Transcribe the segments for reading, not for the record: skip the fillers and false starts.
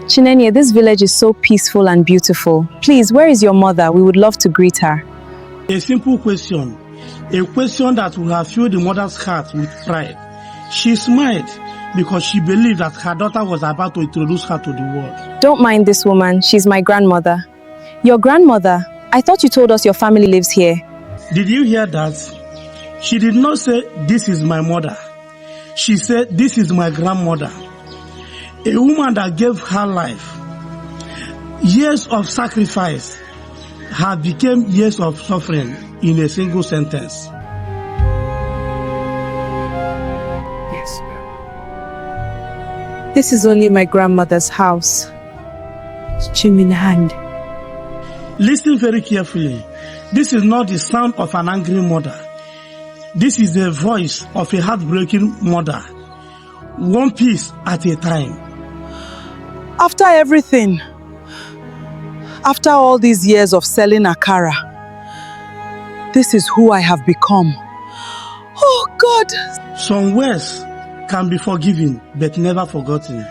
Chinenye, this village is so peaceful and beautiful. Please, where is your mother? We would love to greet her. A simple question. A question that will have filled the mother's heart with pride. She smiled because she believed that her daughter was about to introduce her to the world. Don't mind this woman. She's my grandmother. Your grandmother? I thought you told us your family lives here. Did you hear that? She did not say, "This is my mother." She said, "This is my grandmother." A woman that gave her life. Years of sacrifice have become years of suffering in a single sentence. Yes. This is only my grandmother's house. Chin in hand. Listen very carefully. This is not the sound of an angry mother. This is the voice of a heartbreaking mother. One piece at a time. After everything, after all these years of selling Akara, this is who I have become. Oh God! Some words can be forgiven but never forgotten.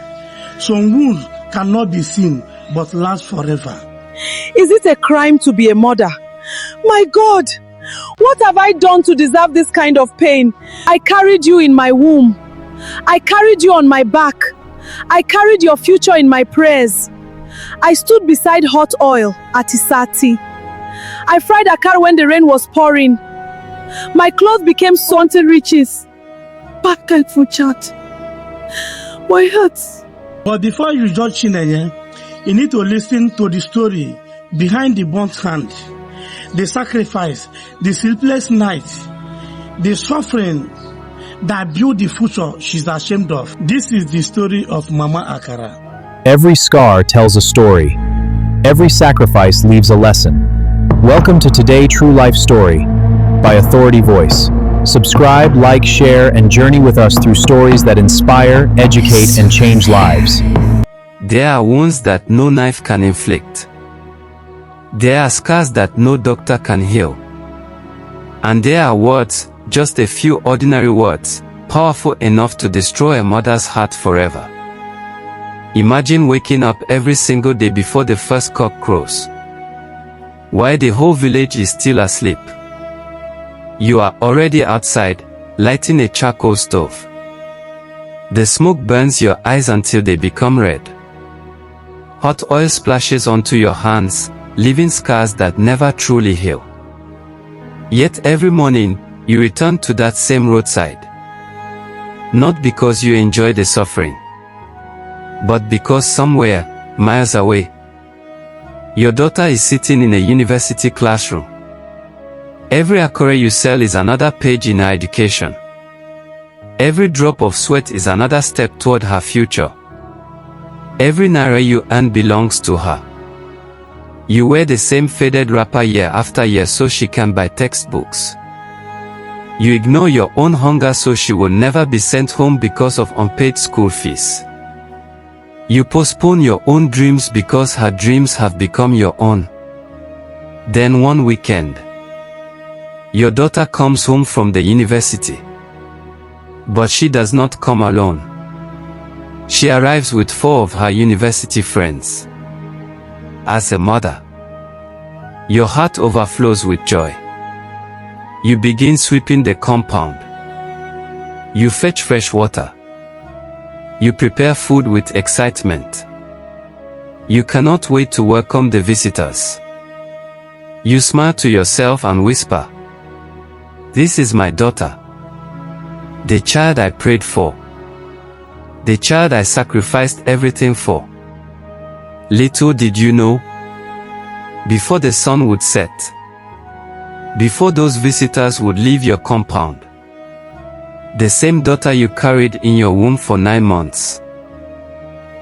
Some wounds cannot be seen but last forever. Is it a crime to be a mother? My God! What have I done to deserve this kind of pain? I carried you in my womb. I carried you on my back. I carried your future in my prayers. I stood beside hot oil at Isati. I fried Akara when the rain was pouring. My clothes became swanty riches. Back and for chat. My hurts. But before you judge Chinenye, you need to listen to the story behind the burnt hand, the sacrifice, the sleepless night, the suffering that built the future she's ashamed of. This is the story of Mama Akara. Every scar tells a story. Every sacrifice leaves a lesson. Welcome to Today True Life Story by Authority Voice. Subscribe, like, share, and journey with us through stories that inspire, educate, and change lives. There are wounds that no knife can inflict. There are scars that no doctor can heal. And there are words, just a few ordinary words, powerful enough to destroy a mother's heart forever. Imagine waking up every single day before the first cock crows, while the whole village is still asleep. You are already outside, lighting a charcoal stove. The smoke burns your eyes until they become red. Hot oil splashes onto your hands, leaving scars that never truly heal. Yet every morning, you return to that same roadside. Not because you enjoy the suffering, but because somewhere, miles away, your daughter is sitting in a university classroom. Every Akara you sell is another page in her education. Every drop of sweat is another step toward her future. Every naira you earn belongs to her. You wear the same faded wrapper year after year so she can buy textbooks. You ignore your own hunger so she will never be sent home because of unpaid school fees. You postpone your own dreams because her dreams have become your own. Then one weekend, your daughter comes home from the university. But she does not come alone. She arrives with 4 of her university friends. As a mother, your heart overflows with joy. You begin sweeping the compound. You fetch fresh water. You prepare food with excitement. You cannot wait to welcome the visitors. You smile to yourself and whisper, "This is my daughter. The child I prayed for. The child I sacrificed everything for." Little did you know, before the sun would set, before those visitors would leave your compound, the same daughter you carried in your womb for 9 months,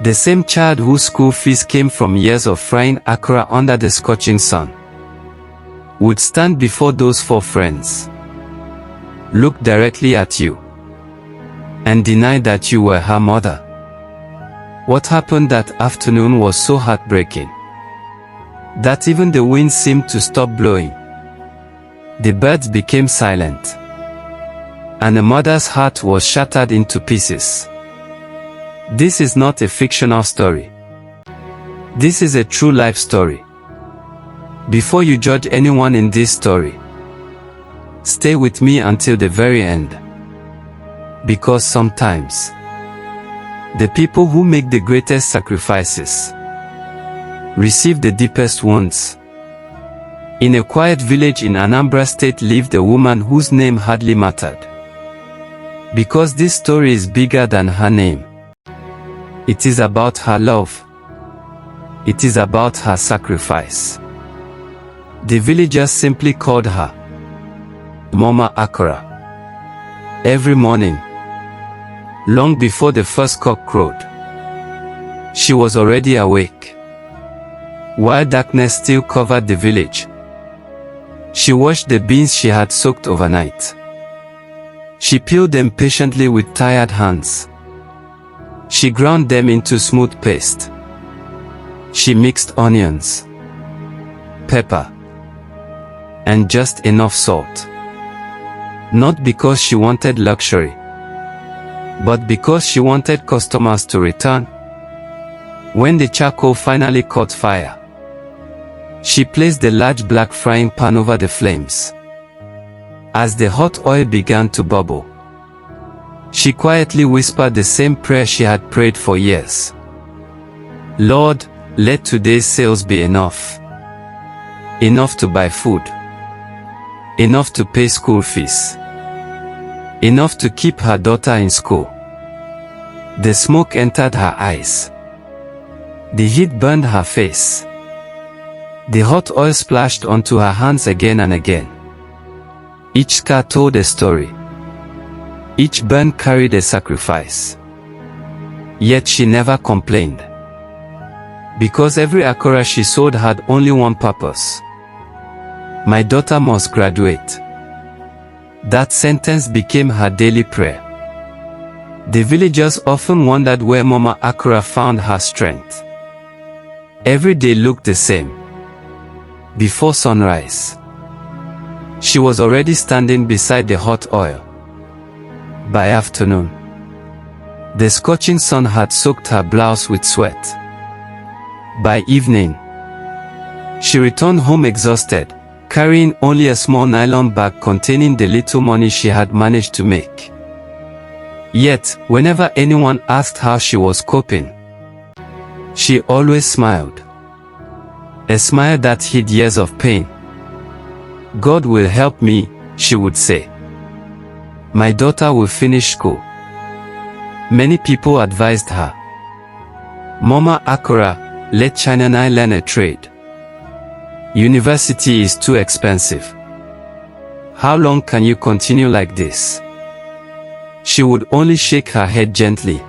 the same child whose school fees came from years of frying Akara under the scorching sun, would stand before those 4 friends, look directly at you, and deny that you were her mother. What happened that afternoon was so heartbreaking that even the wind seemed to stop blowing. The birds became silent, and a mother's heart was shattered into pieces. This is not a fictional story. This is a true life story. Before you judge anyone in this story, stay with me until the very end. Because sometimes, the people who make the greatest sacrifices receive the deepest wounds. In a quiet village in Anambra State lived a woman whose name hardly mattered. Because this story is bigger than her name. It is about her love. It is about her sacrifice. The villagers simply called her Mama Akara. Every morning, long before the first cock crowed, she was already awake. While darkness still covered the village, she washed the beans she had soaked overnight. She peeled them patiently with tired hands. She ground them into smooth paste. She mixed onions, pepper, and just enough salt. Not because she wanted luxury, but because she wanted customers to return. When the charcoal finally caught fire, she placed the large black frying pan over the flames. As the hot oil began to bubble, she quietly whispered the same prayer she had prayed for years. Lord, let today's sales be enough. Enough to buy food. Enough to pay school fees. Enough to keep her daughter in school. The smoke entered her eyes. The heat burned her face. The hot oil splashed onto her hands again and again. Each scar told a story. Each burn carried a sacrifice. Yet she never complained. Because every akara she sowed had only one purpose. My daughter must graduate. That sentence became her daily prayer. The villagers often wondered where Mama Akara found her strength. Every day looked the same. Before sunrise, she was already standing beside the hot oil. By afternoon, the scorching sun had soaked her blouse with sweat. By evening, she returned home exhausted, carrying only a small nylon bag containing the little money she had managed to make. Yet, whenever anyone asked how she was coping, she always smiled. A smile that hid years of pain. God will help me, she would say. My daughter will finish school. Many people advised her. Mama Akara, let Chioma learn a trade. University is too expensive. How long can you continue like this? She would only shake her head gently.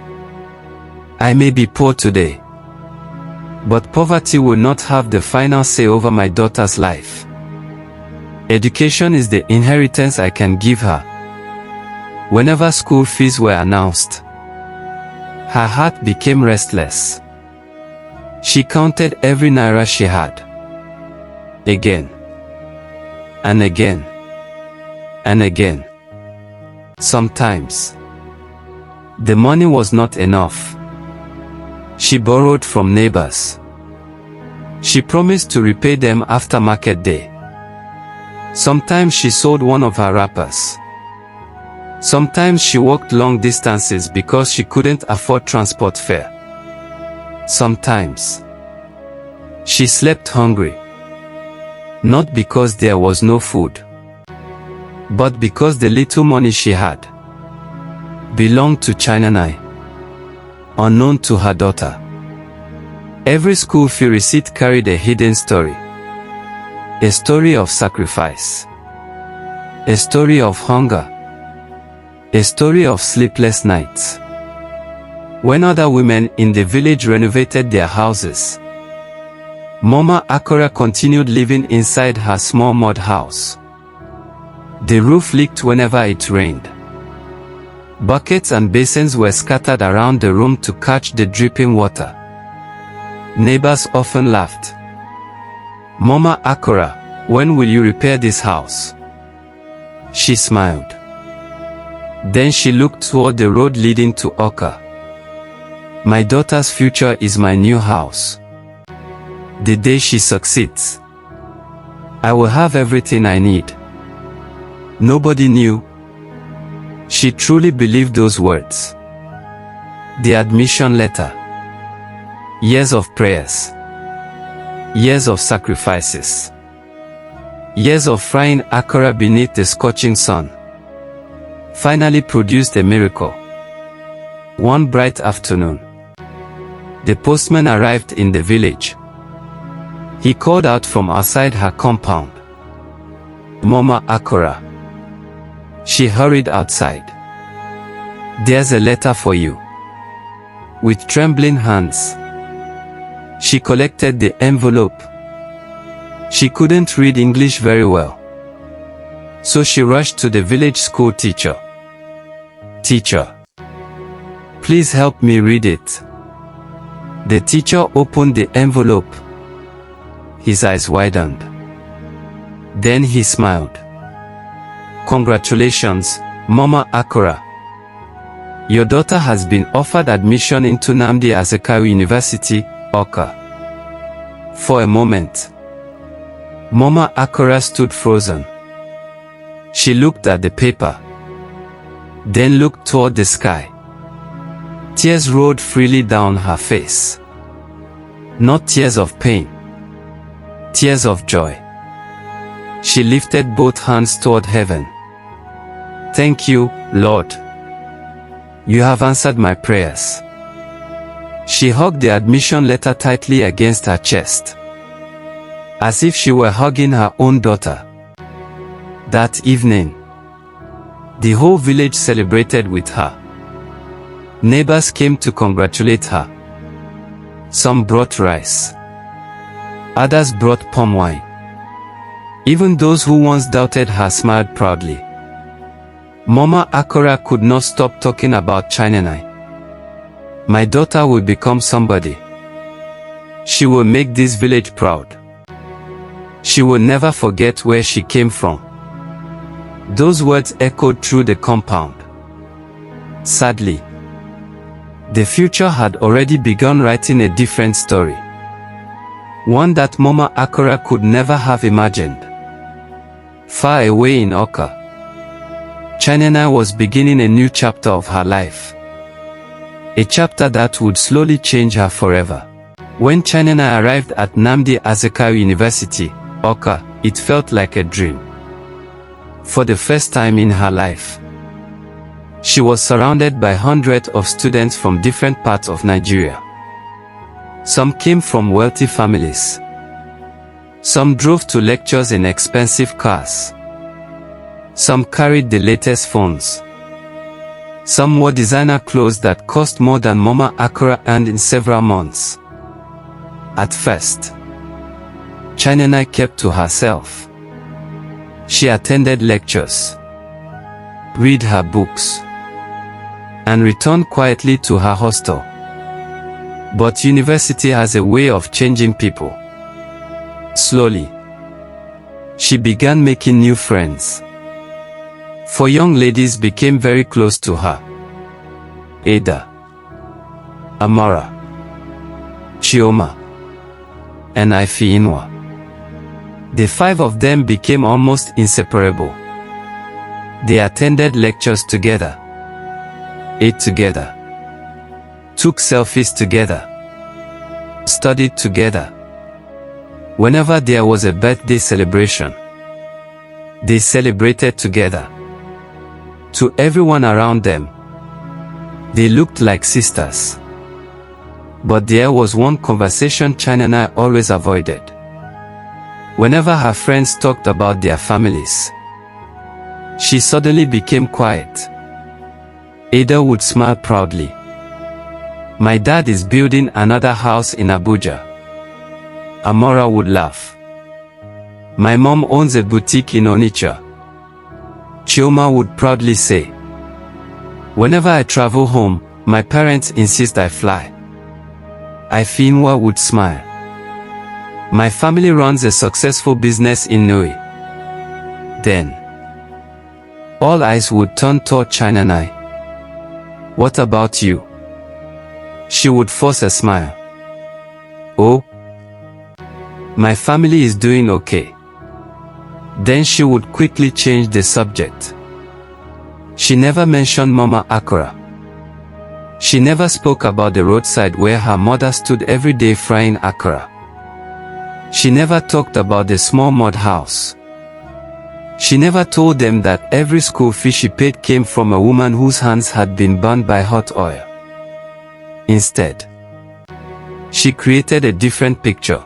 I may be poor today, but poverty will not have the final say over my daughter's life. Education is the inheritance I can give her. Whenever school fees were announced, her heart became restless. She counted every naira she had. Again. And again. And again. Sometimes, the money was not enough. She borrowed from neighbors. She promised to repay them after market day. Sometimes she sold one of her wrappers. Sometimes she walked long distances because she couldn't afford transport fare. Sometimes, she slept hungry. Not because there was no food, but because the little money she had belonged to Chioma, unknown to her daughter. Every school fee receipt carried a hidden story. A story of sacrifice. A story of hunger. A story of sleepless nights. When other women in the village renovated their houses, Mama Akara continued living inside her small mud house. The roof leaked whenever it rained. Buckets and basins were scattered around the room to catch the dripping water. Neighbors often laughed. Mama Akara, when will you repair this house? She smiled. Then she looked toward the road leading to Oka. My daughter's future is my new house. The day she succeeds, I will have everything I need. Nobody knew. She truly believed those words. The admission letter. Years of prayers. Years of sacrifices. Years of frying Akara beneath the scorching sun finally produced a miracle. One bright afternoon, the postman arrived in the village. He called out from outside her compound, "Mama Akara." She hurried outside. "There's a letter for you." With trembling hands, she collected the envelope. She couldn't read English very well, so she rushed to the village school teacher. "Teacher, please help me read it." The teacher opened the envelope. His eyes widened. Then he smiled. "Congratulations, Mama Akara. Your daughter has been offered admission into Nnamdi Azikiwe University, Awka." For a moment, Mama Akara stood frozen. She looked at the paper, then looked toward the sky. Tears rolled freely down her face. Not tears of pain, tears of joy. She lifted both hands toward heaven. "Thank you, Lord. You have answered my prayers." She hugged the admission letter tightly against her chest, as if she were hugging her own daughter. That evening, the whole village celebrated with her. Neighbors came to congratulate her. Some brought rice. Others brought palm wine. Even those who once doubted her smiled proudly. Mama Akara could not stop talking about Chinenai. "My daughter will become somebody. She will make this village proud. She will never forget where she came from." Those words echoed through the compound. Sadly, the future had already begun writing a different story. One that Mama Akara could never have imagined. Far away in Awka, Chinenai was beginning a new chapter of her life. A chapter that would slowly change her forever. When Chinenai arrived at Nnamdi Azikiwe University, Awka, it felt like a dream. For the first time in her life, she was surrounded by hundreds of students from different parts of Nigeria. Some came from wealthy families. Some drove to lectures in expensive cars. Some carried the latest phones. Some wore designer clothes that cost more than Mama Akara earned in several months. At first, Chinenai kept to herself. She attended lectures, read her books, and returned quietly to her hostel. But university has a way of changing people. Slowly, she began making new friends. 4 young ladies became very close to her: Ada, Amara, Chioma, and Ifeinwa. The 5 of them became almost inseparable. They attended lectures together, ate together, took selfies together, studied together. Whenever there was a birthday celebration, they celebrated together. To everyone around them, they looked like sisters. But there was one conversation Chinenai always avoided. Whenever her friends talked about their families, she suddenly became quiet. Ada would smile proudly. "My dad is building another house in Abuja." Amora would laugh. "My mom owns a boutique in Onitsha." Chioma would proudly say, "Whenever I travel home, my parents insist I fly." Ifeinwa would smile. "My family runs a successful business in Nui." Then, all eyes would turn toward Chinenai. "What about you?" She would force a smile. "Oh, My family is doing okay. Then she would quickly change the subject. She never mentioned Mama Akara. She never spoke about the roadside where her mother stood every day frying akara. She never talked about the small mud house. She never told them that every school fee she paid came from a woman whose hands had been burned by hot oil. Instead, she created a different picture.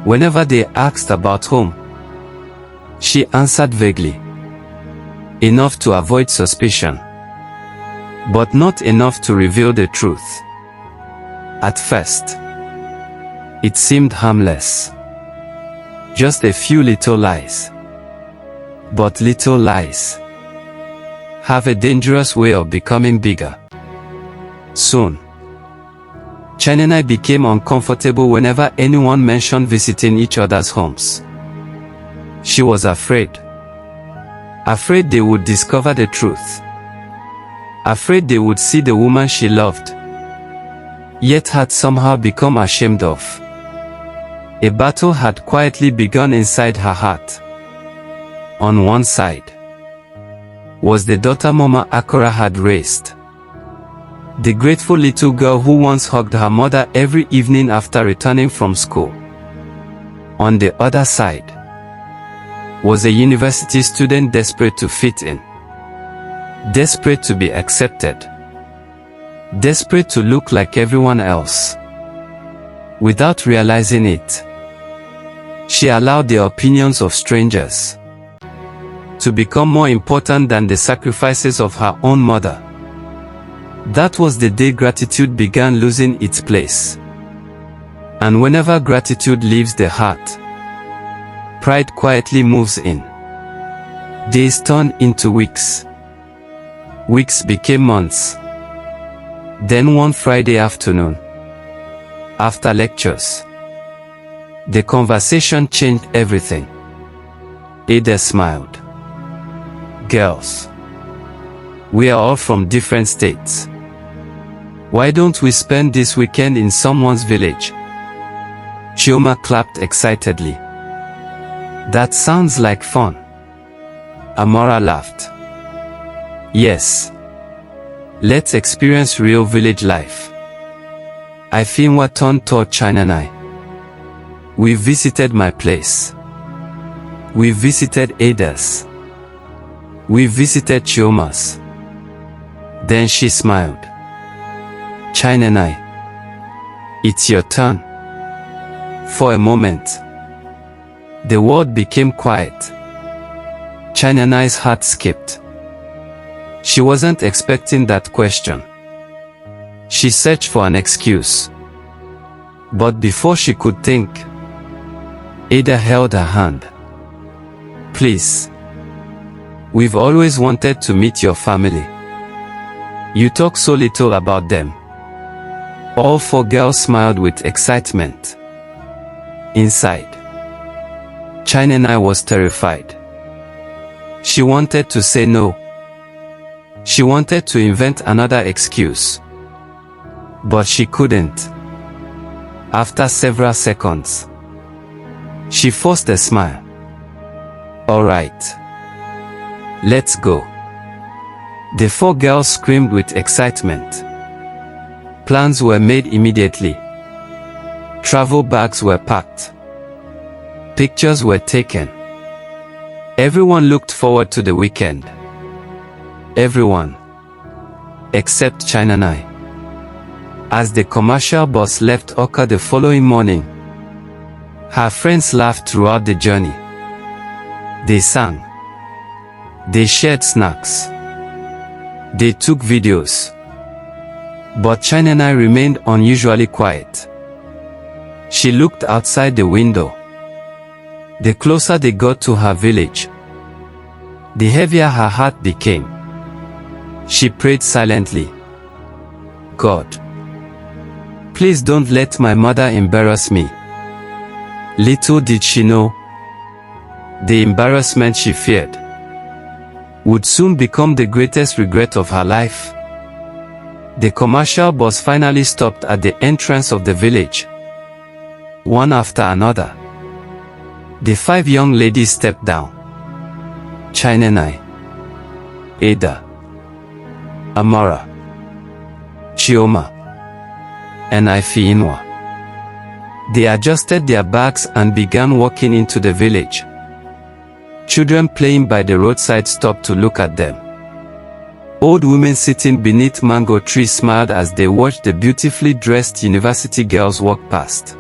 Whenever they asked about home, she answered vaguely, enough to avoid suspicion, but not enough to reveal the truth. At first, it seemed harmless. Just a few little lies. But little lies have a dangerous way of becoming bigger. Soon, Chioma and I became uncomfortable whenever anyone mentioned visiting each other's homes. She was afraid. Afraid they would discover the truth. Afraid they would see the woman she loved, yet had somehow become ashamed of. A battle had quietly begun inside her heart. On one side was the daughter Mama Akara had raised. The grateful little girl who once hugged her mother every evening after returning from school. On the other side was a university student desperate to fit in. Desperate to be accepted. Desperate to look like everyone else. Without realizing it, she allowed the opinions of strangers to become more important than the sacrifices of her own mother. That was the day gratitude began losing its place. And whenever gratitude leaves the heart, pride quietly moves in. Days turned into weeks. Weeks became months. Then one Friday afternoon, after lectures, the conversation changed everything. Ada smiled. Girls, we are all from different states. Why don't we spend this weekend in someone's village? Chioma clapped excitedly. That sounds like fun. Amara laughed. Yes. Let's experience real village life. Ifinwa turned toward Chioma and I. We visited my place. We visited Ada's. We visited Chioma's. Then she smiled. Chioma and I. It's your turn. For a moment, the world became quiet. Chioma and I's heart skipped. She wasn't expecting that question. She searched for an excuse. But before she could think, Ada held her hand. Please. We've always wanted to meet your family. You talk so little about them. All four girls smiled with excitement. Inside, Chioma and I was terrified. She wanted to say no. She wanted to invent another excuse. But she couldn't. After several seconds, she forced a smile. All right. Let's go. The four girls screamed with excitement. Plans were made immediately. Travel bags were packed. Pictures were taken. Everyone looked forward to the weekend. Everyone. Except Chioma and I. As the commercial bus left Oka the following morning, her friends laughed throughout the journey. They sang. They shared snacks. They took videos. But Chioma and I remained unusually quiet. She looked outside the window. The closer they got to her village, the heavier her heart became. She prayed silently. God, please don't let my mother embarrass me. Little did she know, the embarrassment she feared would soon become the greatest regret of her life. The commercial bus finally stopped at the entrance of the village. one after another. The 5 young ladies stepped down. Chinenai, Ada, Amara, Chioma, and Ifeinwa. They adjusted their bags and began walking into the village. Children playing by the roadside stopped to look at them. Old women sitting beneath mango trees smiled as they watched the beautifully dressed university girls walk past.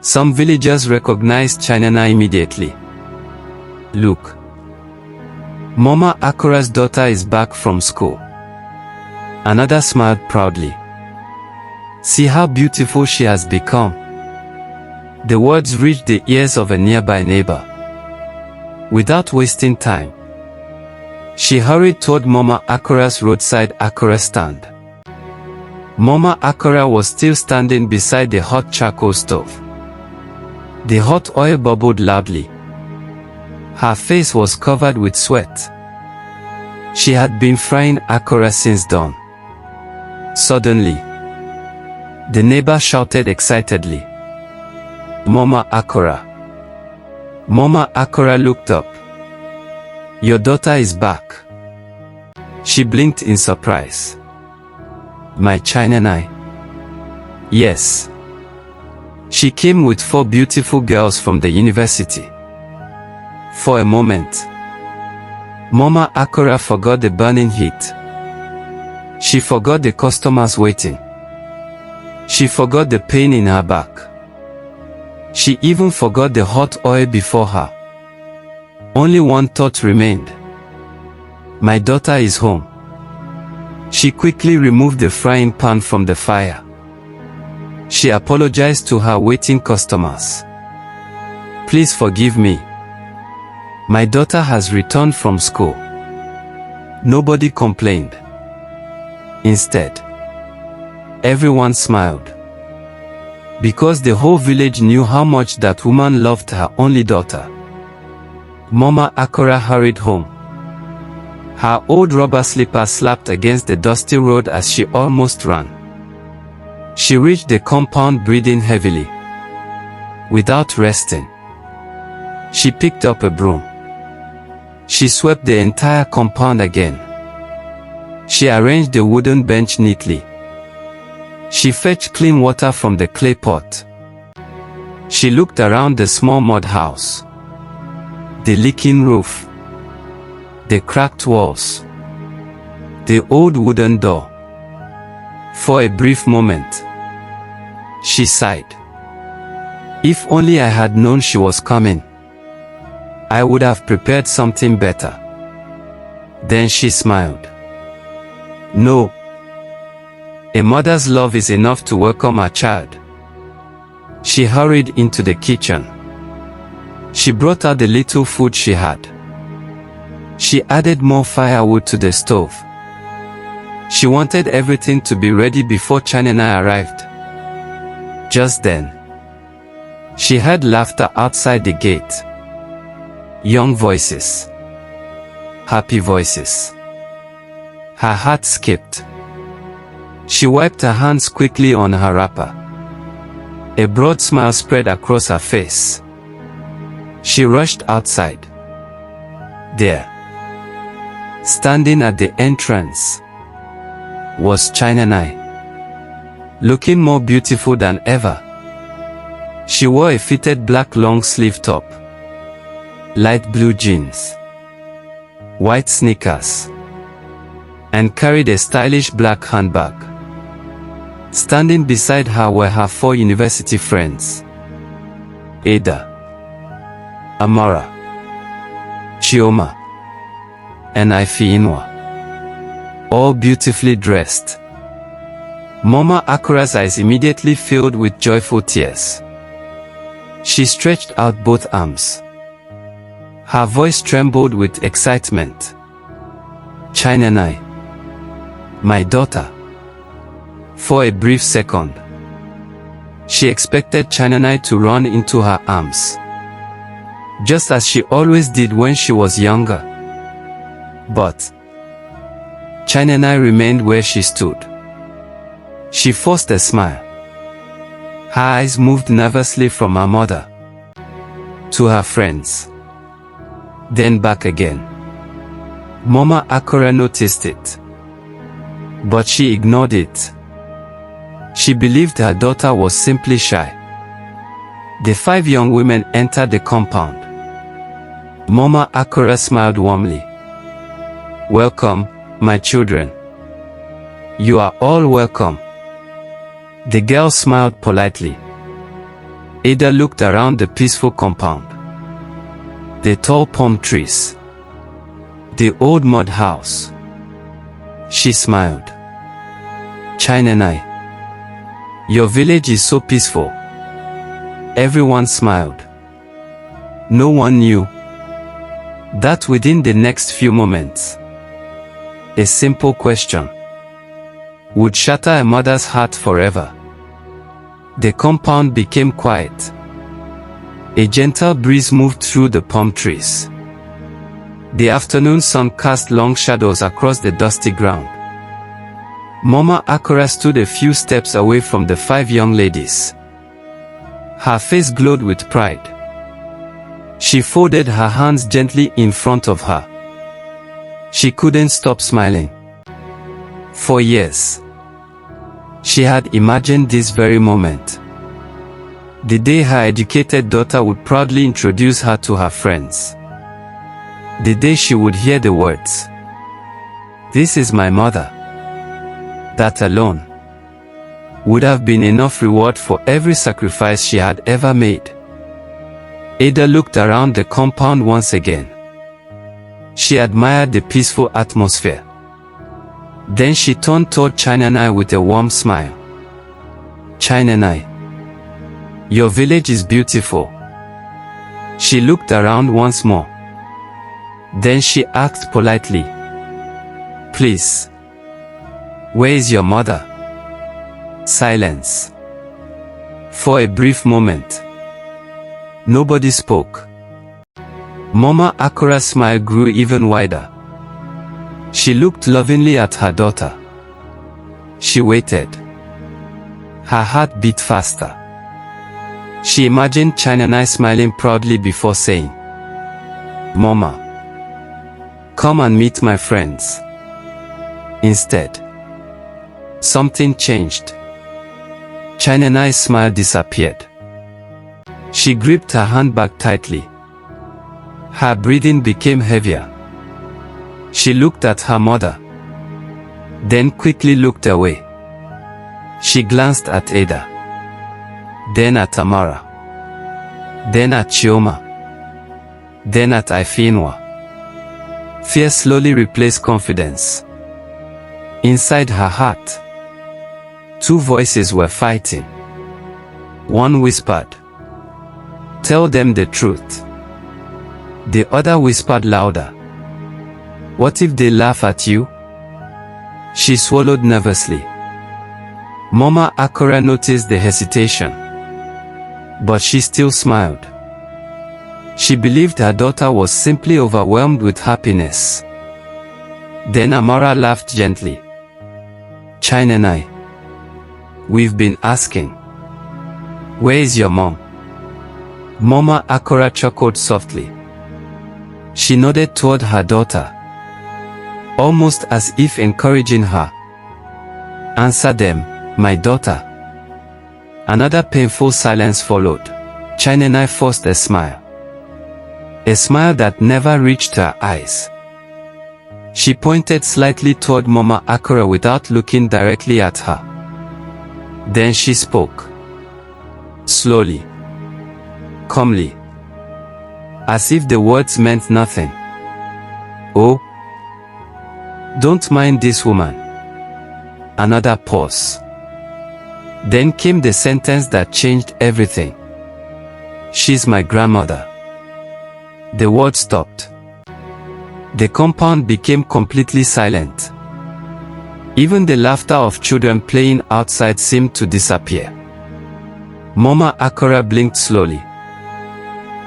Some villagers recognized Chinenai immediately. Look. Mama Akara's daughter is back from school. Another smiled proudly. See how beautiful she has become. The words reached the ears of a nearby neighbor. Without wasting time, she hurried toward Mama Akara's roadside Akara stand. Mama Akara was still standing beside the hot charcoal stove. The hot oil bubbled loudly. Her face was covered with sweat. She had been frying Akara since dawn. Suddenly, the neighbor shouted excitedly, "Mama Akara!" Mama Akara looked up. "Your daughter is back." She blinked in surprise. "My Chinenai?" "Yes." She came with 4 beautiful girls from the university. For a moment, Mama Akara forgot the burning heat. She forgot the customers waiting. She forgot the pain in her back. She even forgot the hot oil before her. Only one thought remained. My daughter is home. She quickly removed the frying pan from the fire. She apologized to her waiting customers. "Please forgive me. My daughter has returned from school." Nobody complained. Instead, everyone smiled. Because the whole village knew how much that woman loved her only daughter. Mama Akara hurried home. Her old rubber slipper slapped against the dusty road as she almost ran. She reached the compound breathing heavily. Without resting, she picked up a broom. She swept the entire compound again. She arranged the wooden bench neatly. She fetched clean water from the clay pot. She looked around the small mud house. The leaking roof. The cracked walls. The old wooden door. For a brief moment, she sighed. If only I had known she was coming, I would have prepared something better. Then she smiled. No. A mother's love is enough to welcome her child. She hurried into the kitchen. She brought out the little food she had. She added more firewood to the stove. She wanted everything to be ready before Chinenai arrived. Just then, she heard laughter outside the gate. Young voices. Happy voices. Her heart skipped. She wiped her hands quickly on her wrapper. A broad smile spread across her face. She rushed outside. There, standing at the entrance, was Chinenai, looking more beautiful than ever. She wore a fitted black long-sleeve top, light blue jeans, white sneakers, and carried a stylish black handbag. Standing beside her were her 4 university friends: Ada, Amara, Chioma, and Ifeinwa, all beautifully dressed. Mama Akara's eyes immediately filled with joyful tears. She stretched out both arms. Her voice trembled with excitement. Chinenai, my daughter. For a brief second, she expected Chinenai to run into her arms, just as she always did when she was younger. But Chinenai remained where she stood. She forced a smile. Her eyes moved nervously from her mother to her friends, then back again. Mama Akara noticed it, but she ignored it. She believed her daughter was simply shy. The 5 young women entered the compound. Mama Akara smiled warmly. "Welcome, my children. You are all welcome." The girls smiled politely. Ada looked around the peaceful compound. The tall palm trees. The old mud house. She smiled. "Chinanai, your village is so peaceful." Everyone smiled. No one knew that within the next few moments, a simple question would shatter a mother's heart forever. The compound became quiet. A gentle breeze moved through the palm trees. The afternoon sun cast long shadows across the dusty ground. Mama Akara stood a few steps away from the 5 young ladies. Her face glowed with pride. She folded her hands gently in front of her. She couldn't stop smiling. For years, she had imagined this very moment. The day her educated daughter would proudly introduce her to her friends. The day she would hear the words, "This is my mother." That alone would have been enough reward for every sacrifice she had ever made. Ada looked around the compound once again. She admired the peaceful atmosphere. Then she turned toward Chinanai with a warm smile. "Chinanai, your village is beautiful." She looked around once more. Then she asked politely, "Please, where is your mother?" Silence. For a brief moment, nobody spoke. Mama Akara's smile grew even wider. She looked lovingly at her daughter. She waited. Her heart beat faster. She imagined Chinanai smiling proudly before saying, "Mama, come and meet my friends." Instead, something changed. Chinanai's smile disappeared. She gripped her handbag tightly. Her breathing became heavier. She looked at her mother, then quickly looked away. She glanced at Ada, then at Tamara, then at Chioma, then at Ifinwa. Fear slowly replaced confidence. Inside her heart, 2 voices were fighting. One whispered, "Tell them the truth." The other whispered louder, "What if they laugh at you?" She swallowed nervously. Mama Akara noticed the hesitation, but she still smiled. She believed her daughter was simply overwhelmed with happiness. Then Amara laughed gently. "Chinanai, we've been asking, where is your mom?" Mama Akara chuckled softly. She nodded toward her daughter, almost as if encouraging her. "Answer them, my daughter." Another painful silence followed. Chinanai forced a smile. A smile that never reached her eyes. She pointed slightly toward Mama Akara without looking directly at her. Then she spoke. Slowly. Calmly. As if the words meant nothing. "Oh, don't mind this woman." Another pause. Then came the sentence that changed everything. "She's my grandmother." The word stopped. The compound became completely silent. Even the laughter of children playing outside seemed to disappear. Mama Akara blinked slowly.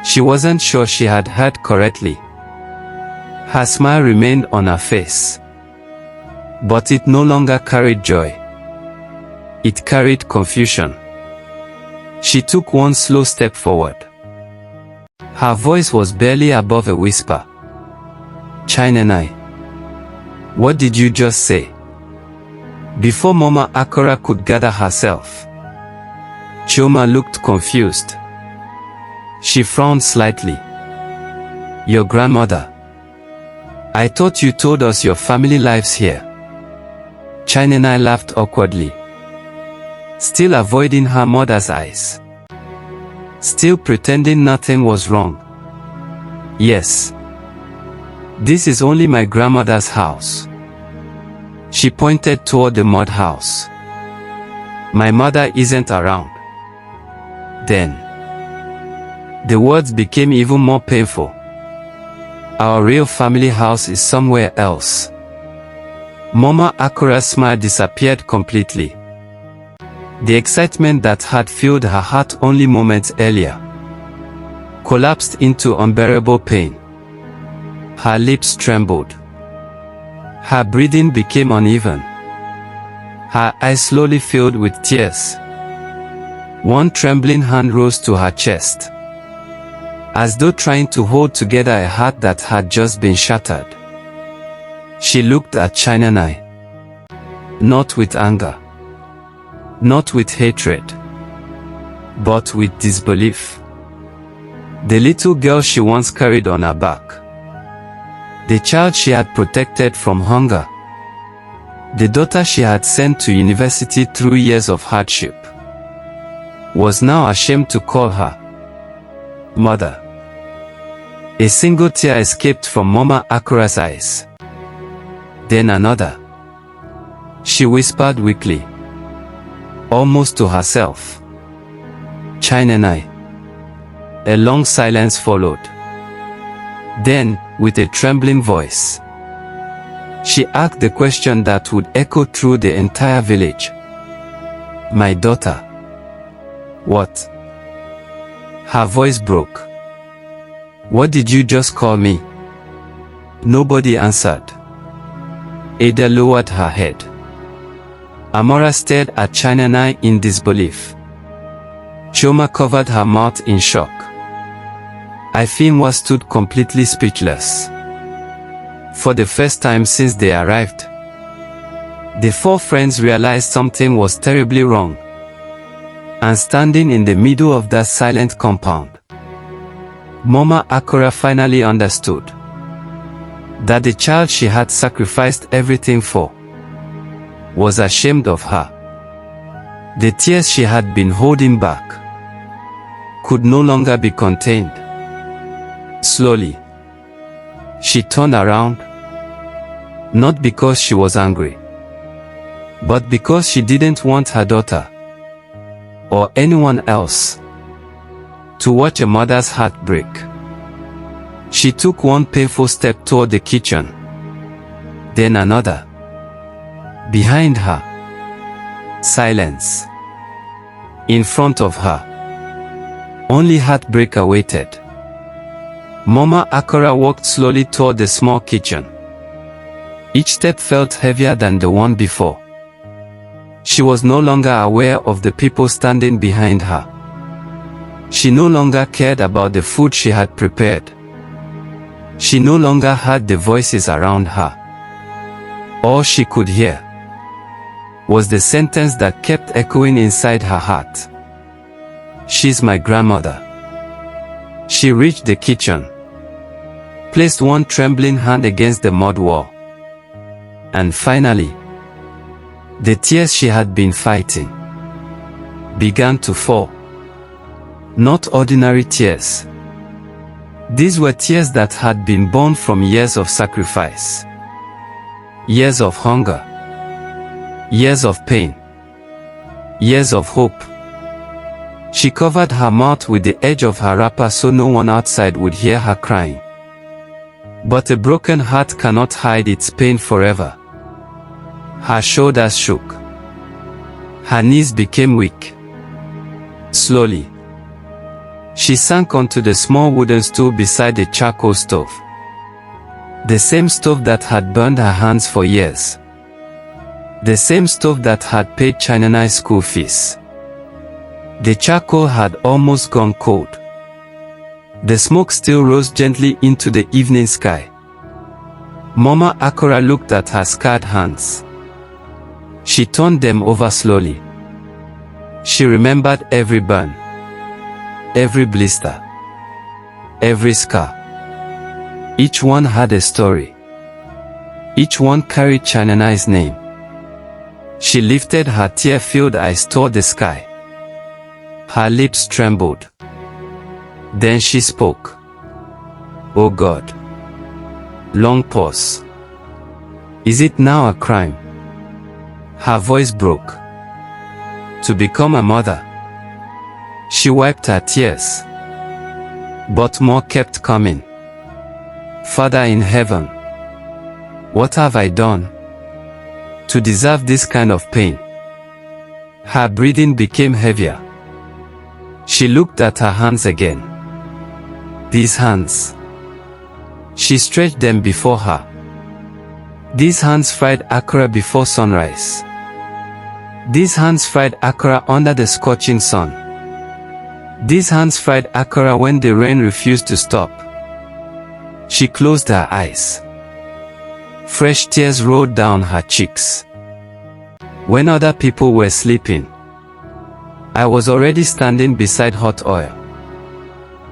She wasn't sure she had heard correctly. Her smile remained on her face. But it no longer carried joy. It carried confusion. She took one slow step forward. Her voice was barely above a whisper. Chioma, what did you just say? Before Mama Akara could gather herself, Chioma looked confused. She frowned slightly. Your grandmother. I thought you told us your family lives here. Chioma laughed awkwardly, still avoiding her mother's eyes, still pretending nothing was wrong. Yes. This is only my grandmother's house. She pointed toward the mud house. My mother isn't around. Then, the words became even more painful. Our real family house is somewhere else. Mama Akara's smile disappeared completely. The excitement that had filled her heart only moments earlier collapsed into unbearable pain. Her lips trembled. Her breathing became uneven. Her eyes slowly filled with tears. One trembling hand rose to her chest, as though trying to hold together a heart that had just been shattered. She looked at Chioma, not with anger, not with hatred, but with disbelief. The little girl she once carried on her back, the child she had protected from hunger, the daughter she had sent to university through years of hardship, was now ashamed to call her mother. A single tear escaped from Mama Akara's eyes. Then another. She whispered weakly, almost to herself, Chioma. A long silence followed. Then, with a trembling voice, she asked the question that would echo through the entire village. My daughter. What? Her voice broke. What did you just call me? Nobody answered. Ada lowered her head. Amora stared at Chioma in disbelief. Chioma covered her mouth in shock. Ifeanyi stood completely speechless. For the first time since they arrived, the four friends realized something was terribly wrong. And standing in the middle of that silent compound, Mama Akara finally understood that the child she had sacrificed everything for was ashamed of her. The tears she had been holding back could no longer be contained. Slowly, she turned around, not because she was angry, but because she didn't want her daughter, or anyone else, to watch a mother's heart break. She took one painful step toward the kitchen, then another. Behind her, silence. In front of her, only heartbreak awaited. Mama Akara walked slowly toward the small kitchen. Each step felt heavier than the one before. She was no longer aware of the people standing behind her. She no longer cared about the food she had prepared. She no longer heard the voices around her. All she could hear was the sentence that kept echoing inside her heart. She's my grandmother. She reached the kitchen, placed one trembling hand against the mud wall, and finally, the tears she had been fighting began to fall. Not ordinary tears. These were tears that had been born from years of sacrifice, years of hunger, years of pain, years of hope. She covered her mouth with the edge of her wrapper so no one outside would hear her crying. But a broken heart cannot hide its pain forever. Her shoulders shook. Her knees became weak. Slowly, she sank onto the small wooden stool beside the charcoal stove. The same stove that had burned her hands for years. The same stove that had paid Chioma's school fees. The charcoal had almost gone cold. The smoke still rose gently into the evening sky. Mama Akara looked at her scarred hands. She turned them over slowly. She remembered every burn, every blister, every scar. Each one had a story. Each one carried Chianana's name. She lifted her tear-filled eyes toward the sky. Her lips trembled. Then she spoke. "Oh God." Long pause. "Is it now a crime?" Her voice broke. "To become a mother?" She wiped her tears. But more kept coming. "Father in heaven, what have I done to deserve this kind of pain?" Her breathing became heavier. She looked at her hands again. These hands. She stretched them before her. These hands fried Akara before sunrise. These hands fried Akara under the scorching sun. These hands fried Akara when the rain refused to stop. She closed her eyes. Fresh tears rolled down her cheeks. When other people were sleeping, I was already standing beside hot oil.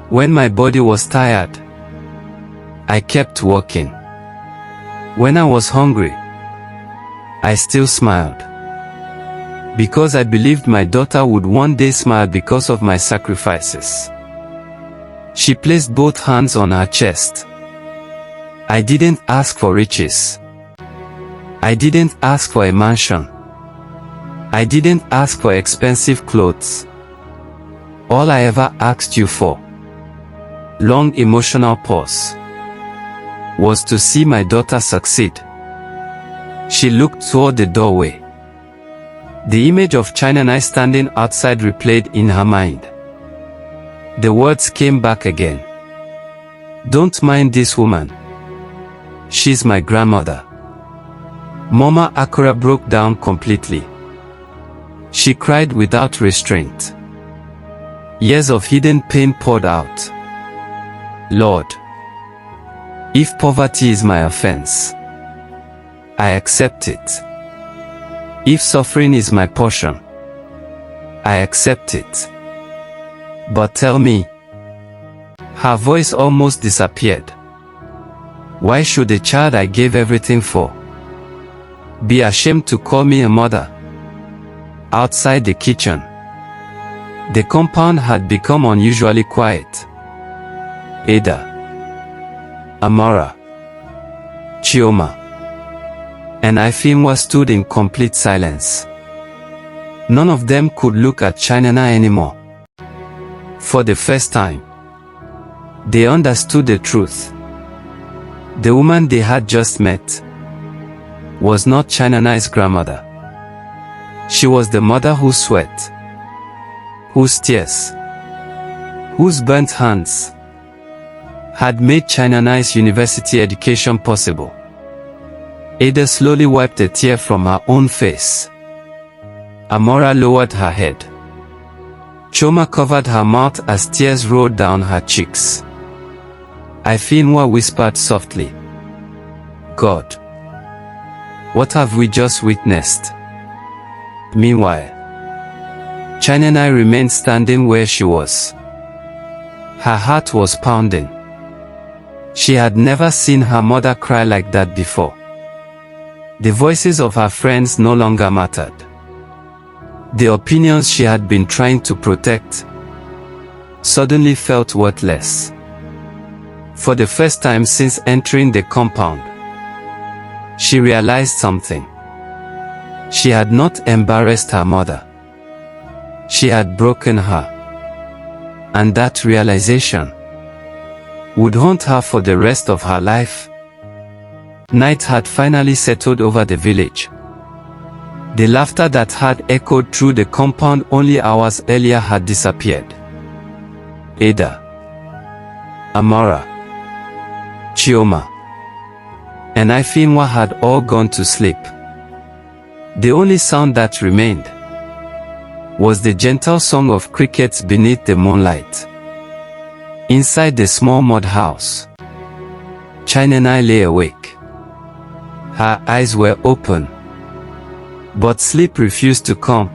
When my body was tired, I kept walking. When I was hungry, I still smiled. Because I believed my daughter would one day smile because of my sacrifices. She placed both hands on her chest. I didn't ask for riches. I didn't ask for a mansion. I didn't ask for expensive clothes. All I ever asked you for, long emotional pause, was to see my daughter succeed. She looked toward the doorway. The image of Chianana standing outside replayed in her mind. The words came back again. "Don't mind this woman. She's my grandmother." Mama Akara broke down completely. She cried without restraint. Years of hidden pain poured out. "Lord, if poverty is my offense, I accept it. If suffering is my portion, I accept it. But tell me," her voice almost disappeared, "why should the child I gave everything for be ashamed to call me a mother?" Outside the kitchen, the compound had become unusually quiet. Ada, Amara, Chioma, and Ifeanyi stood in complete silence. None of them could look at Chianana anymore. For the first time, they understood the truth. The woman they had just met was not Chianana's grandmother. She was the mother whose sweat, whose tears, whose burnt hands had made Chianana's university education possible. Ada slowly wiped a tear from her own face. Amora lowered her head. Chioma covered her mouth as tears rolled down her cheeks. Ifeanyi whispered softly, "God, what have we just witnessed?" Meanwhile, Chianana remained standing where she was. Her heart was pounding. She had never seen her mother cry like that before. The voices of her friends no longer mattered. The opinions she had been trying to protect suddenly felt worthless. For the first time since entering the compound, she realized something. She had not embarrassed her mother. She had broken her. And that realization would haunt her for the rest of her life. Night had finally settled over the village. The laughter that had echoed through the compound only hours earlier had disappeared. Ada, Amara, Chioma, and Ifeanyi had all gone to sleep. The only sound that remained was the gentle song of crickets beneath the moonlight. Inside the small mud house, Chioma lay awake. Her eyes were open, but sleep refused to come.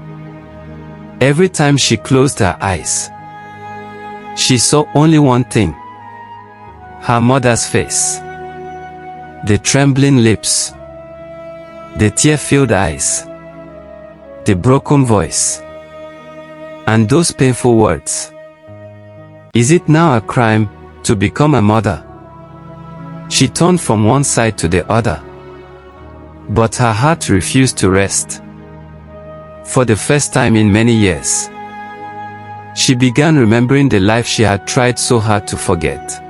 Every time she closed her eyes, she saw only one thing: her mother's face, the trembling lips, the tear-filled eyes, the broken voice, and those painful words. Is it now a crime to become a mother? She turned from one side to the other, but her heart refused to rest. For the first time in many years, she began remembering the life she had tried so hard to forget.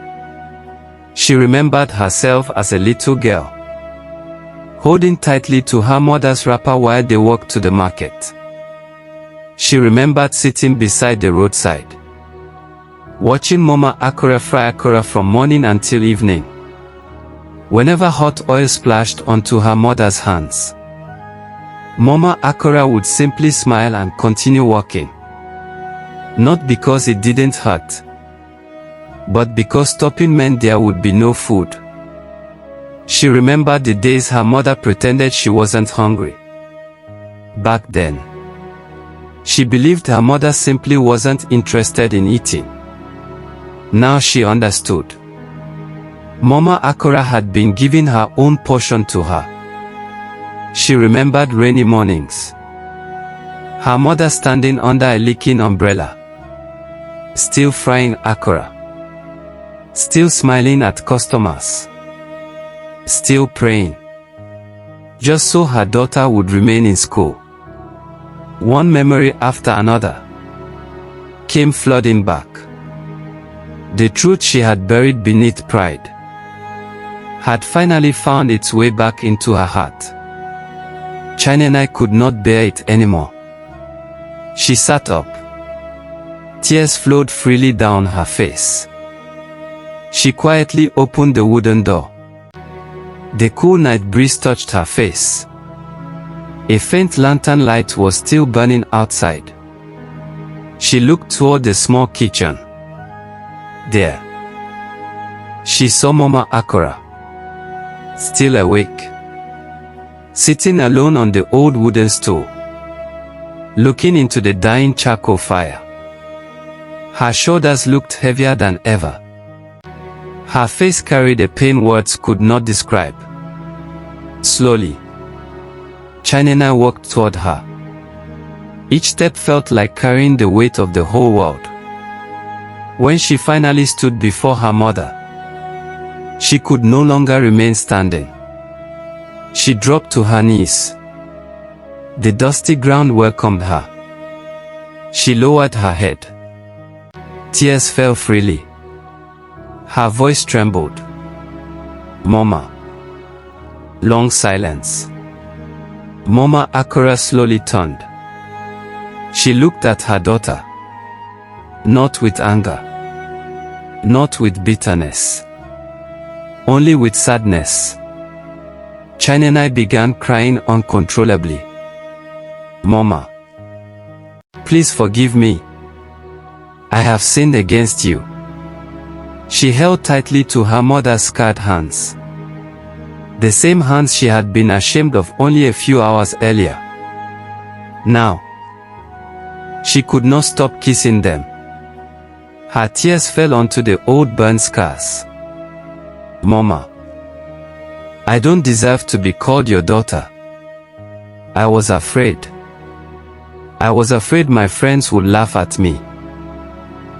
She remembered herself as a little girl, holding tightly to her mother's wrapper while they walked to the market. She remembered sitting beside the roadside, watching Mama Akara fry akara from morning until evening. Whenever hot oil splashed onto her mother's hands, Mama Akara would simply smile and continue walking. Not because it didn't hurt, but because stopping meant there would be no food. She remembered the days her mother pretended she wasn't hungry. Back then, she believed her mother simply wasn't interested in eating. Now she understood. Mama Akara had been giving her own portion to her. She remembered rainy mornings, her mother standing under a leaking umbrella, still frying akara, still smiling at customers, still praying, just so her daughter would remain in school. One memory after another came flooding back. The truth she had buried beneath pride had finally found its way back into her heart. Chioma could not bear it anymore. She sat up. Tears flowed freely down her face. She quietly opened the wooden door. The cool night breeze touched her face. A faint lantern light was still burning outside. She looked toward the small kitchen. There, she saw Mama Akara, still awake, sitting alone on the old wooden stool, looking into the dying charcoal fire. Her shoulders looked heavier than ever. Her face carried a pain words could not describe. Slowly, Chioma walked toward her. Each step felt like carrying the weight of the whole world. When she finally stood before her mother, she could no longer remain standing. She dropped to her knees. The dusty ground welcomed her. She lowered her head. Tears fell freely. Her voice trembled. Mama. Long silence. Mama Akara slowly turned. She looked at her daughter. Not with anger, not with bitterness, only with sadness. Chioma began crying uncontrollably. Mama, please forgive me. I have sinned against you. She held tightly to her mother's scarred hands. The same hands she had been ashamed of only a few hours earlier. Now, she could not stop kissing them. Her tears fell onto the old burn scars. Mama, I don't deserve to be called your daughter. I was afraid. I was afraid my friends would laugh at me.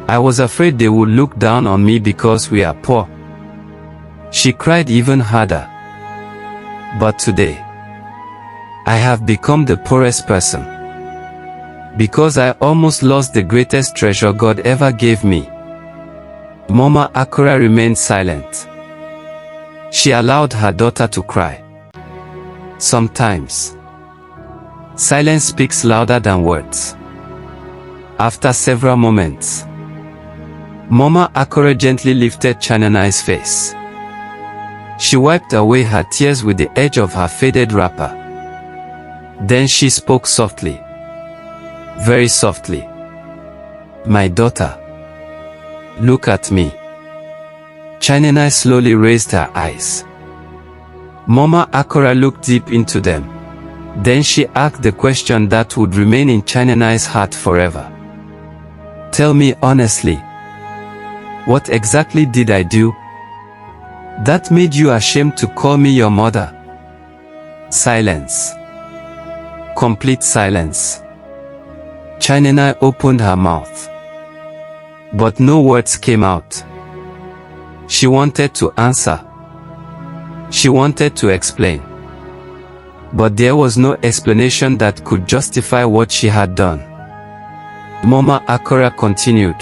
I was afraid they would look down on me because we are poor. She cried even harder. But today, I have become the poorest person. Because I almost lost the greatest treasure God ever gave me. Mama Akara remained silent. She allowed her daughter to cry. Sometimes, silence speaks louder than words. After several moments, Mama Akara gently lifted Chioma's face. She wiped away her tears with the edge of her faded wrapper. Then she spoke softly. very softly. My daughter. Look at me. Chioma slowly raised her eyes. Mama Akara looked deep into them. Then she asked the question that would remain in Chioma's heart forever. Tell me honestly, what exactly did I do that made you ashamed to call me your mother? Silence. Complete silence. Chioma opened her mouth, but no words came out. She wanted to answer. She wanted to explain. But there was no explanation that could justify what she had done. Mama Akara continued.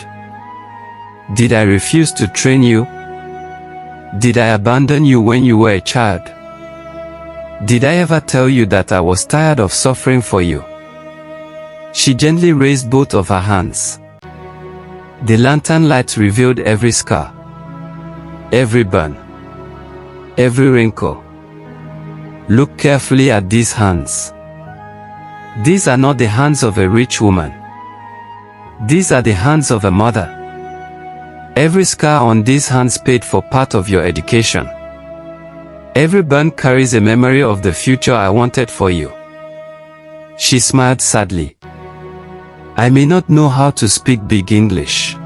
Did I refuse to train you? Did I abandon you when you were a child? Did I ever tell you that I was tired of suffering for you? She gently raised both of her hands. The lantern light revealed every scar, every burn, every wrinkle. Look carefully at these hands. These are not the hands of a rich woman. These are the hands of a mother. Every scar on these hands paid for part of your education. Every burn carries a memory of the future I wanted for you. She smiled sadly. I may not know how to speak big English.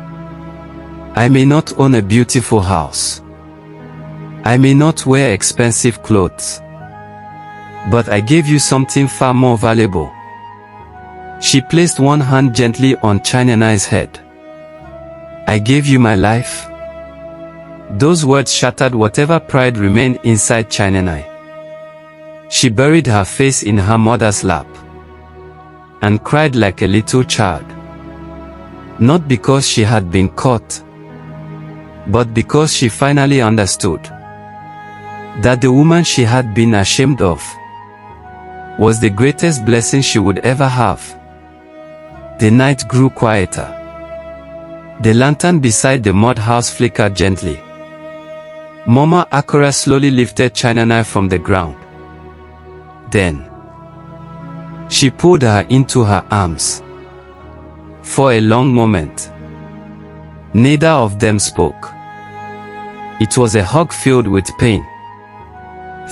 I may not own a beautiful house. I may not wear expensive clothes. But I gave you something far more valuable. She placed one hand gently on Chioma's head. I gave you my life. Those words shattered whatever pride remained inside Chioma. She buried her face in her mother's lap and cried like a little child. Not because she had been caught, but because she finally understood that the woman she had been ashamed of was the greatest blessing she would ever have. The night grew quieter. The lantern beside the mud house flickered gently. Mama Akara slowly lifted Chioma from the ground. Then she pulled her into her arms. For a long moment, neither of them spoke. It was a hug filled with pain,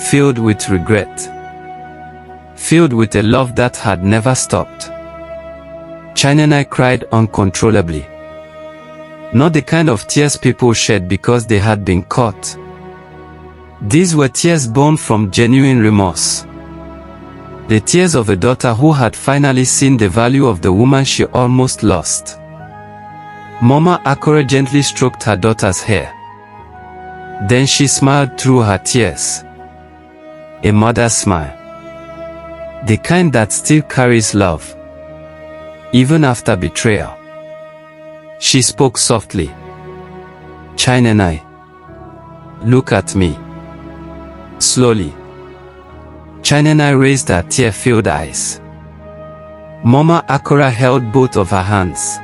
filled with regret, filled with a love that had never stopped. Chioma cried uncontrollably. Not the kind of tears people shed because they had been caught. These were tears born from genuine remorse. The tears of a daughter who had finally seen the value of the woman she almost lost. Mama Akara gently stroked her daughter's hair. Then she smiled through her tears. A mother's smile. The kind that still carries love, even after betrayal. She spoke softly. Chioma, look at me. Slowly. Chioma raised her tear-filled eyes. Mama Akara held both of her hands.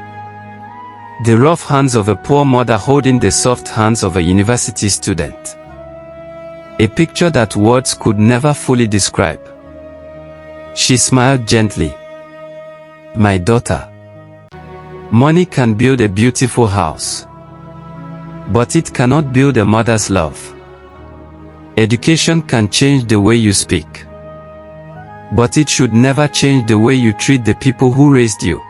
The rough hands of a poor mother holding the soft hands of a university student. A picture that words could never fully describe. She smiled gently. My daughter. Money can build a beautiful house, but it cannot build a mother's love. Education can change the way you speak, but it should never change the way you treat the people who raised you.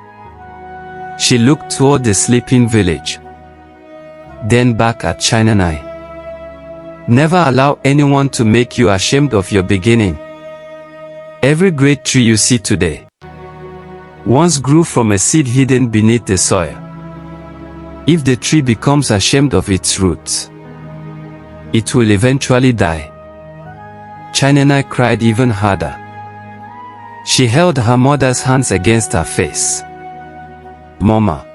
She looked toward the sleeping village, then back at Chioma. Never allow anyone to make you ashamed of your beginning. Every great tree you see today once grew from a seed hidden beneath the soil. If the tree becomes ashamed of its roots, it will eventually die. Chioma cried even harder. She held her mother's hands against her face. Mama,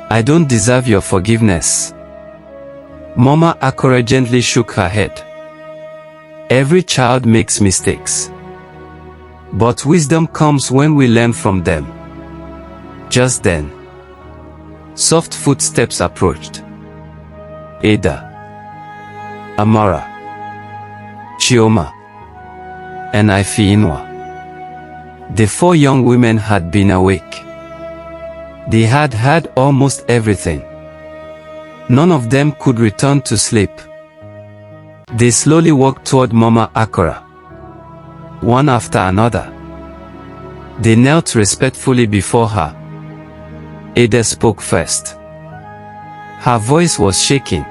I don't deserve your forgiveness. Mama Akara gently shook her head. Every child makes mistakes, but wisdom comes when we learn from them. Just then, soft footsteps approached. Ada, Amara, Chioma, and Ifiinwa. The 4 young women had been awake. They had had almost everything. None of them could return to sleep. They slowly walked toward Mama Akara, one after another. They knelt respectfully before her. Ada spoke first. Her voice was shaking.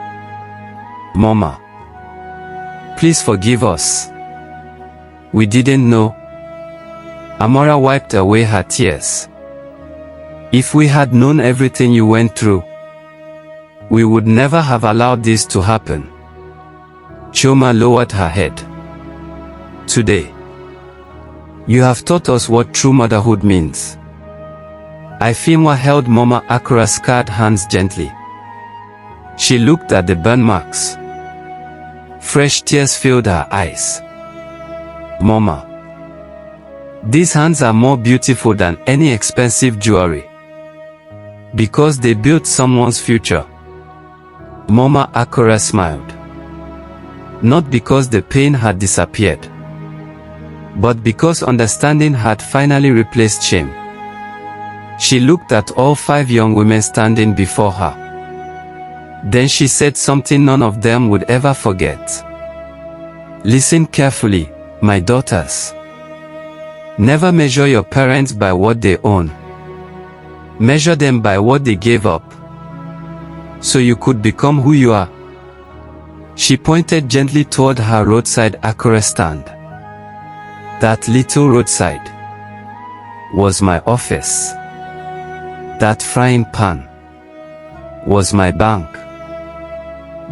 "Mama, please forgive us. We didn't know." Amara wiped away her tears. "If we had known everything you went through, we would never have allowed this to happen." Chioma lowered her head. "Today, you have taught us what true motherhood means." Ifeanyi held Mama Akara's scarred hands gently. She looked at the burn marks. Fresh tears filled her eyes. "Mama, these hands are more beautiful than any expensive jewelry, because they built someone's future." Mama Akara smiled. Not because the pain had disappeared, but because understanding had finally replaced shame. She looked at all 5 young women standing before her. Then she said something none of them would ever forget. "Listen carefully, my daughters. Never measure your parents by what they own. Measure them by what they gave up, so you could become who you are." She pointed gently toward her roadside Akara stand. "That little roadside was my office. That frying pan was my bank.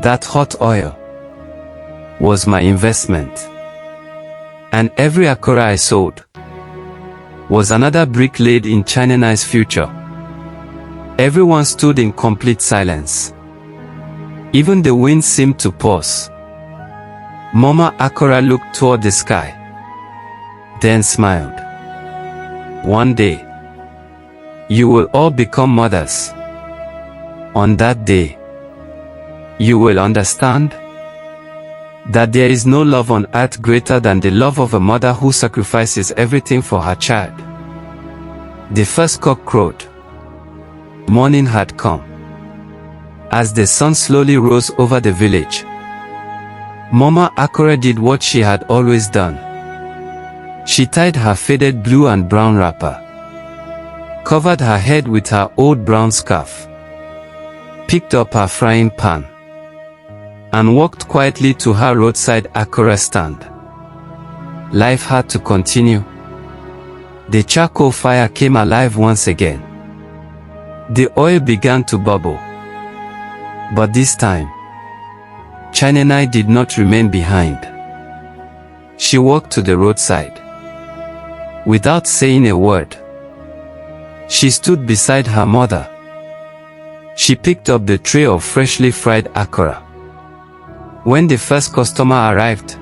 That hot oil was my investment. And every Akara I sold was another brick laid in Chinenai's future." Everyone stood in complete silence. Even the wind seemed to pause. Mama Akara looked toward the sky, then smiled. "One day, you will all become mothers. On that day, you will understand that there is no love on earth greater than the love of a mother who sacrifices everything for her child." The first cock crowed. Morning had come. As the sun slowly rose over the village, Mama Akara did what she had always done. She tied her faded blue and brown wrapper, covered her head with her old brown scarf, picked up her frying pan, and walked quietly to her roadside Akara stand. Life had to continue. The charcoal fire came alive once again. The oil began to bubble. But this time, Chinenai did not remain behind. She walked to the roadside. Without saying a word, she stood beside her mother. She picked up the tray of freshly fried Akara. When the first customer arrived,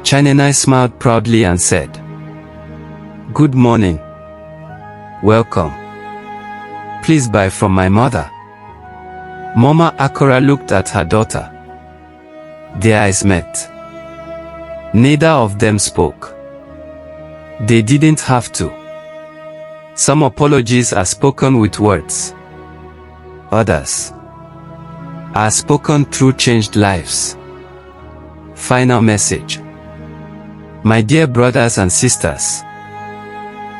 Chinenai smiled proudly and said, "Good morning. Welcome. Please buy from my mother." Mama Akara looked at her daughter. Their eyes met. Neither of them spoke. They didn't have to. Some apologies are spoken with words. Others are spoken through changed lives. Final message. My dear brothers and sisters,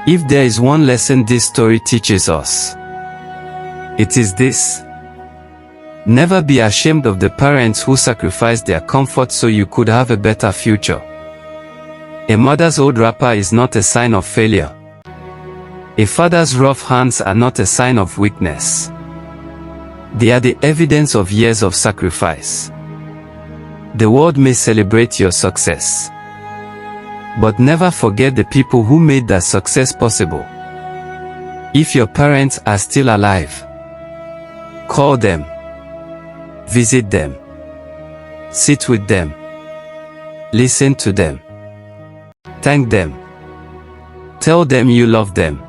if there is one lesson this story teaches us, it is this: never be ashamed of the parents who sacrificed their comfort so you could have a better future. A mother's old wrapper is not a sign of failure. A father's rough hands are not a sign of weakness. They are the evidence of years of sacrifice. The world may celebrate your success, but never forget the people who made that success possible. If your parents are still alive, call them. Visit them. Sit with them. Listen to them. Thank them. Tell them you love them.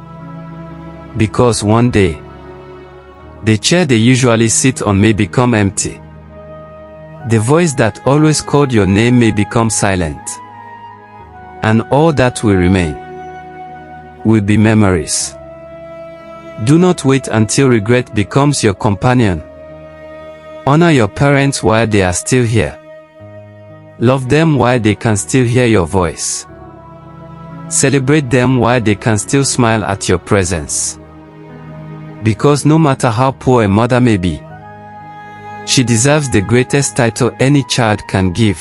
Because one day, the chair they usually sit on may become empty. The voice that always called your name may become silent. And all that will remain will be memories. Do not wait until regret becomes your companion. Honor your parents while they are still here. Love them while they can still hear your voice. Celebrate them while they can still smile at your presence. Because no matter how poor a mother may be, she deserves the greatest title any child can give.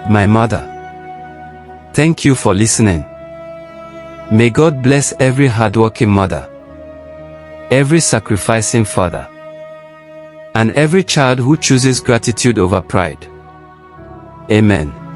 My mother. Thank you for listening. May God bless every hardworking mother, every sacrificing father, and every child who chooses gratitude over pride. Amen.